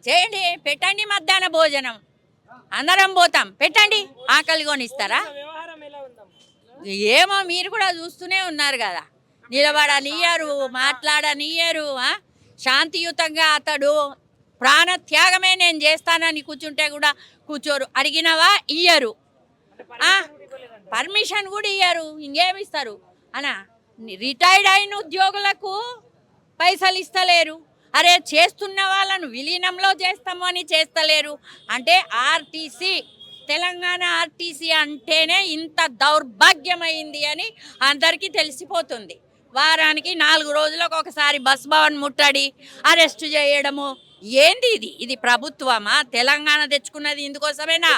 చేయండి, పెట్టండి మధ్యాహ్న భోజనం, అందరం పోతాం, పెట్టండి. ఆకలి కొనిస్తారా? ఏమో, మీరు కూడా చూస్తూనే ఉన్నారు కదా, నిలబడనియ్యరు, మాట్లాడనియ్యరు. శాంతియుతంగా అతడు ప్రాణత్యాగమే నేను చేస్తానని కూర్చుంటే కూడా కూర్చోరు, అడిగినవా ఇయ్యరు, పర్మిషన్ కూడా ఇయ్యరు. ఇంకేమిస్తారు అనా? రిటైర్డ్ అయిన ఉద్యోగులకు పైసలు ఇస్తలేరు. అరే, చేస్తున్న వాళ్ళను విలీనంలో చేస్తాము అని చేస్తలేరు అంటే ఆర్టీసీ, తెలంగాణ ఆర్టీసీ అంటేనే ఇంత దౌర్భాగ్యమైంది అని అందరికీ తెలిసిపోతుంది. వారానికి 4 రోజులకు ఒకసారి బస్ భవన్ ముట్టడి, అరెస్టు చేయడము. ఏంది ఇది ప్రభుత్వమా? తెలంగాణ తెచ్చుకున్నది ఇందుకోసమేనా?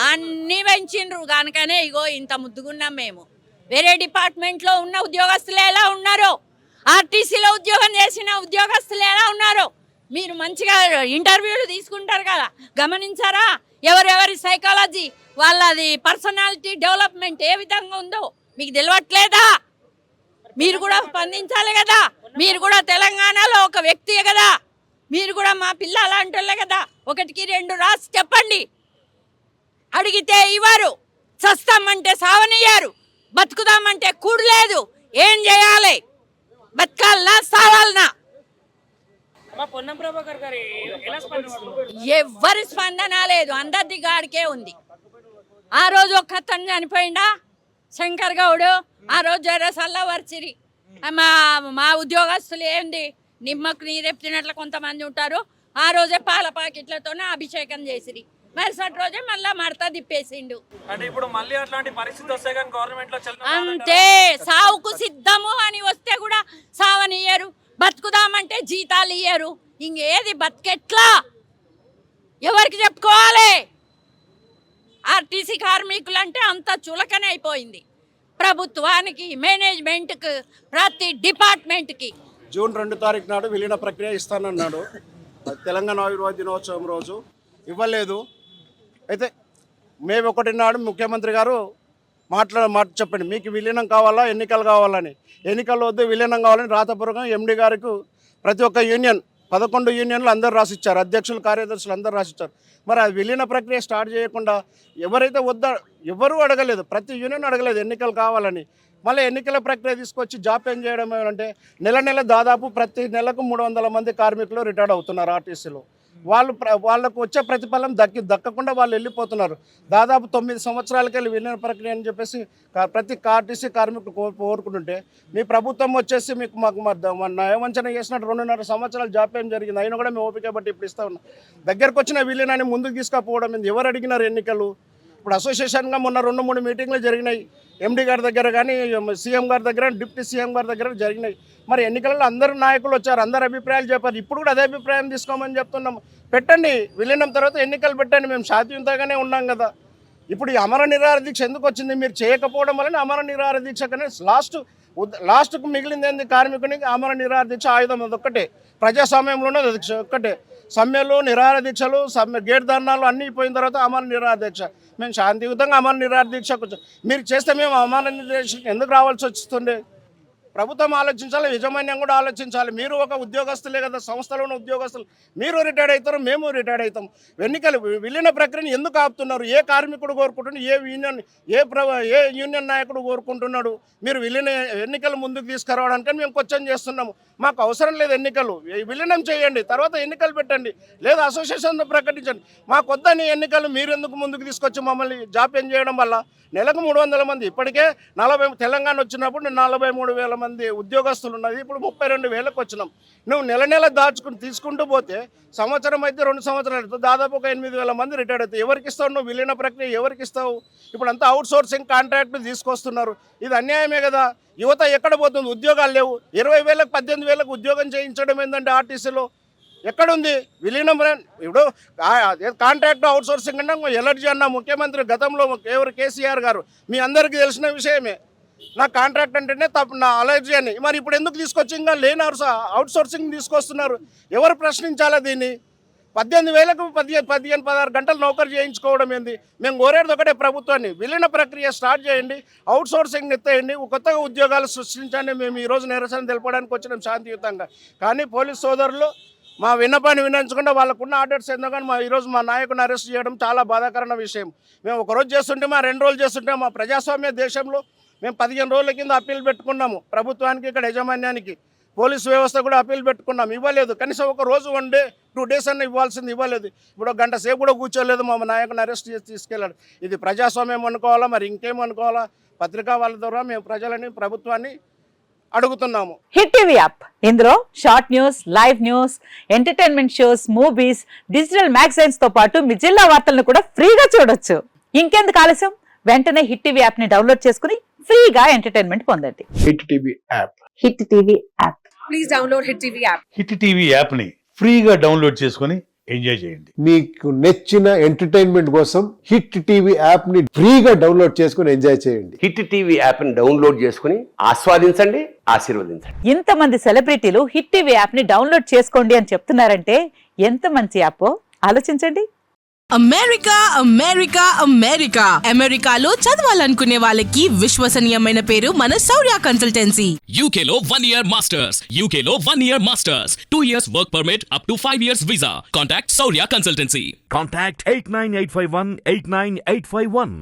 అన్నీ పెంచిండ్రు కనుకనే ఇగో ఇంత ముద్దుగున్నాం మేము. వేరే డిపార్ట్మెంట్లో ఉన్న ఉద్యోగస్తులు ఎలా ఉన్నారో, ఆర్టీసీలో ఉద్యోగం చేసిన ఉద్యోగస్తులు ఎలా ఉన్నారో మీరు మంచిగా ఇంటర్వ్యూలు తీసుకుంటారు కదా, గమనించారా? ఎవరెవరి సైకాలజీ, వాళ్ళది పర్సనాలిటీ డెవలప్మెంట్ ఏ విధంగా ఉందో మీకు తెలియట్లేదా? మీరు కూడా స్పందించాలి కదా. మీరు కూడా తెలంగాణలో ఒక వ్యక్తియే కదా, మీరు కూడా మా పిల్ల అలాంటోళ్ళే కదా. 1కి 2 రాసి చెప్పండి. అడిగితే ఇవ్వరు, చస్తామంటే సావనియ్యారు, బతుకుదామంటే కూడలేదు. ఏం చేయాలి? బతకాలనా సావాలనా? ఎవ్వరి స్పందన లేదు, అందరిది గాడికే ఉంది. ఆ రోజు ఒక్క అతను చనిపోయిందా, శంకర్ గౌడు. ఆ రోజు జరసల్లా వర్చిరి. మా ఉద్యోగస్తులు ఏంది, నిమ్మకు నీరెప్పినట్లు కొంతమంది ఉంటారు. ఆ రోజే పాల ప్యాకెట్లతోనే అభిషేకం చేసిరి, మరుసటి రోజే మళ్ళా మడత తిప్పేసిండు. అంతే, సావుకు సిద్ధము అని వస్తే కూడా సావనియ్యరు, బతుకుదామంటే జీతాలు ఇయ్యరు. ఇంకేది బతికెట్లా? ఎవరికి చెప్పుకోవాలి? ఆర్టీసీ కార్మికులు అంటే అంత చులకనే అయిపోయింది ప్రభుత్వానికి, మేనేజ్మెంట్కి, ప్రతి డిపార్ట్మెంట్కి. జూన్ 2 తారీఖు నాడు విలీన ప్రక్రియ ఇస్తానన్నాడు. తెలంగాణ ఆవిర్భావ దినోత్సవం రోజు ఇవ్వలేదు. అయితే మే 1 నాడు ముఖ్యమంత్రి గారు మాట చెప్పండి, మీకు విలీనం కావాలా ఎన్నికలు కావాలని. ఎన్నికలు వద్దు, విలీనం కావాలని రాతపూర్వకంగా ఎండి గారికి ప్రతి ఒక్క యూనియన్ 11 యూనియన్లు అందరు రాసిచ్చారు, అధ్యక్షులు కార్యదర్శులు అందరు రాసిచ్చారు. మరి ఆ విలీన ప్రక్రియ స్టార్ట్ చేయకుండా ఎవరైతే ఎవరూ అడగలేదు, ప్రతి యూనియన్ అడగలేదు ఎన్నికలు కావాలని. మళ్ళీ ఎన్నికల ప్రక్రియ తీసుకొచ్చి జాప్యం చేయడం ఏమంటే నెల దాదాపు ప్రతి నెలకు 300 మంది కార్మికులు రిటైర్డ్ అవుతున్నారు ఆర్టీసీలో. వాళ్ళకు వచ్చే ప్రతిఫలం దక్కకుండా వాళ్ళు వెళ్ళిపోతున్నారు. దాదాపు 9 సంవత్సరాలకి వెళ్ళి విలీన ప్రక్రియ అని చెప్పేసి ప్రతి ఆర్టీసీ కార్మికులు కోరుకుంటుంటే మీ ప్రభుత్వం వచ్చేసి మాకు నయవంచన చేసినట్టు 2.5 సంవత్సరాలు జాప్యం జరిగింది. అయినా కూడా మేము ఓపిక బట్టి ఇప్పుడు ఇస్తా ఉన్నాం. దగ్గరకు వచ్చిన విలీనాన్ని ముందుకు తీసుకుపోవడం ఏంది? ఎవరు అడిగినారు ఎన్నికలు? ఇప్పుడు అసోసియేషన్గా మొన్న 2-3 మీటింగ్లు జరిగినాయి, ఎండి గారి దగ్గర కానీ సీఎం గారి దగ్గర, డిప్యూటీ సీఎం గారి దగ్గర జరిగినాయి. మరి ఎన్నికలలో అందరు నాయకులు వచ్చారు, అందరు అభిప్రాయాలు చెప్పారు. ఇప్పుడు కూడా అదే అభిప్రాయం తీసుకోమని చెప్తున్నాం. పెట్టండి, విలీనం తర్వాత ఎన్నికలు పెట్టండి, మేము శాంతియుతంగానే ఉన్నాం కదా. ఇప్పుడు ఈ అమర నిరాహార దీక్ష ఎందుకు వచ్చింది? మీరు చేయకపోవడం వల్లనే అమర నిరాహార దీక్ష కన్నా లాస్ట్కు మిగిలింది ఏంది? కార్మికునికి అమర నిరాహార దీక్ష ఆయుధం అదొక్కటే. ప్రజాస్వామ్యంలోనే అది ఒక్కటే. సమ్మెలు, నిరాహార దీక్షలు, గేట్ ధర్నాలు అన్నీ పోయిన తర్వాత అమర నిరాహార దీక్ష. మేము శాంతియుతంగా అమర నిరాహార దీక్షకు మీరు చేస్తే మేము అమర నిరాహార దీక్షకు ఎందుకు రావాల్సి వస్తుండే? ప్రభుత్వం ఆలోచించాలి, యాజమాన్యం కూడా ఆలోచించాలి. మీరు ఒక ఉద్యోగస్తులే కదా, సంస్థలో ఉన్న ఉద్యోగస్తులు. మీరు రిటైర్డ్ అవుతారు, మేము రిటైర్డ్ అవుతాం. ఎన్నికలు విలీన ప్రక్రియను ఎందుకు ఆపుతున్నారు? ఏ కార్మికుడు కోరుకుంటున్నాడు? ఏ యూనియన్ నాయకుడు కోరుకుంటున్నాడు? మీరు ఎన్నికలు ముందుకు తీసుకురావడానికి మేము క్వశ్చన్ చేస్తున్నాము. మాకు అవసరం లేదు ఎన్నికలు, విలీనం చేయండి, తర్వాత ఎన్నికలు పెట్టండి, లేదా అసోసియేషన్ ప్రకటించండి. మాకు వద్దని ఎన్నికలు మీరు ఎందుకు ముందుకు తీసుకొచ్చి మమ్మల్ని జాప్యం చేయడం వల్ల నెలకు 300 మంది, ఇప్పటికే తెలంగాణ వచ్చినప్పుడు 43,000 మంది ఉద్యోగస్తులు ఉన్నది, ఇప్పుడు 32,000కు వచ్చినాం. నువ్వు నెల తీసుకుంటూ పోతే సంవత్సరం అయితే 2 సంవత్సరాలు అవుతుంది, దాదాపు ఒక 8,000 మంది రిటైర్డ్ అవుతాయి. ఎవరికి ఇస్తావు నువ్వు? విలీన ప్రక్రియ ఎవరికి ఇస్తావు? ఇప్పుడు అంతా అవుట్ సోర్సింగ్ కాంట్రాక్ట్లు తీసుకొస్తున్నారు. ఇది అన్యాయమే కదా. యువత ఎక్కడ పోతుంది? ఉద్యోగాలు లేవు. 20,000కు 18,000కు ఉద్యోగం చేయించడం ఏంటంటే ఆర్టీసీలో ఎక్కడుంది విలీనం? ఇప్పుడు కాంట్రాక్ట్ అవుట్ సోర్సింగ్ అన్నా ఎలర్జీ అన్న ముఖ్యమంత్రి గతంలో ఎవరు కేసీఆర్ గారు, మీ అందరికీ తెలిసిన విషయమే. నా కాంట్రాక్ట్ అంటేనే నా అలర్జీ అని. మరి ఇప్పుడు ఎందుకు తీసుకొచ్చి ఇంకా లేని అవుట్ సోర్సింగ్ తీసుకొస్తున్నారు? ఎవరు ప్రశ్నించాలా దీన్ని? 18,000కు 15-16 గంటలు నౌకరు చేయించుకోవడం ఏంది? మేము కోరేది ఒకటే, ప్రభుత్వాన్ని విలీన ప్రక్రియ స్టార్ట్ చేయండి, అవుట్ సోర్సింగ్ ఎత్తేయండి, కొత్తగా ఉద్యోగాలు సృష్టించండి. మేము ఈరోజు నిరసన తెలపడానికి వచ్చినాం శాంతియుతంగా. కానీ పోలీస్ సోదరులు మా విన్నపాన్ని వినించకుండా వాళ్ళకున్న ఆర్డర్స్ ఏందో కానీ ఈరోజు మా నాయకుని అరెస్ట్ చేయడం చాలా బాధాకరమైన విషయం. మేము ఒకరోజు చేస్తుంటే 2 రోజులు చేస్తుంటే మా ప్రజాస్వామ్య దేశంలో మేము 15 రోజుల కింద అప్పీల్ పెట్టుకున్నాము ప్రభుత్వానికి, ఇక్కడ యాజమాన్యానికి, పోలీసు వ్యవస్థ కూడా అప్పీల్ పెట్టుకున్నాం, ఇవ్వలేదు. కనీసం ఒక రోజు 1 డే 2 డేస్ అన్న ఇవ్వాల్సింది, ఇవ్వలేదు. ఇప్పుడు 1 గంట సేపు కూడా కూర్చోలేదు, మా నాయకుని అరెస్ట్ చేసి తీసుకెళ్ళాడు. ఇది ప్రజాస్వామ్యం అనుకోవాలా మరి ఇంకేం అనుకోవాలా? పత్రికా వాళ్ళ ద్వారా మేము ప్రజలని, ప్రభుత్వాన్ని అడుగుతున్నాము. హిట్ టీవీ యాప్, ఇందులో short news, live news, entertainment shows, movies, digital magazines తో పాటు మీ జిల్లా వార్తలను కూడా ఫ్రీగా చూడొచ్చు. ఇంకెందుకు ఆలస్యం, వెంటనే హిట్ టీవీ యాప్ ని డౌన్లోడ్ చేసుకుని ఫ్రీగా ఎంటర్టైన్మెంట్ పొందండి. Hit TV app. Hit TV app. Please download Hit TV app. Hit TV యాప్ని ఫ్రీగా డౌన్లోడ్ చేసుకొని ఎంజాయ్ చేయండి. మీకు నచ్చిన ఎంటర్టైన్మెంట్ కోసం హిట్ టీవీ యాప్ ని ఫ్రీగా డౌన్లోడ్ చేసుకుని ఎంజాయ్ చేయండి. హిట్ టీవీ యాప్ని డౌన్లోడ్ చేసుకుని ఆస్వాదించండి, ఆశీర్వదించండి. ఇంతమంది సెలబ్రిటీలు హిట్ టీవీ యాప్ ని డౌన్లోడ్ చేసుకోండి అని చెప్తున్నారంటే ఎంత మంచి యాప్ ఆలోచించండి. అమెరికా అమెరికాలో చదవాలనుకునే వాళ్ళకి విశ్వసనీయమైన పేరు మన శౌర్య కన్సల్టెన్సీ. UK లో 1 year masters. UK లో 1 year masters. 2 years work permit up to 5 years visa. Contact Saurya Consultancy. Contact 89851 89851.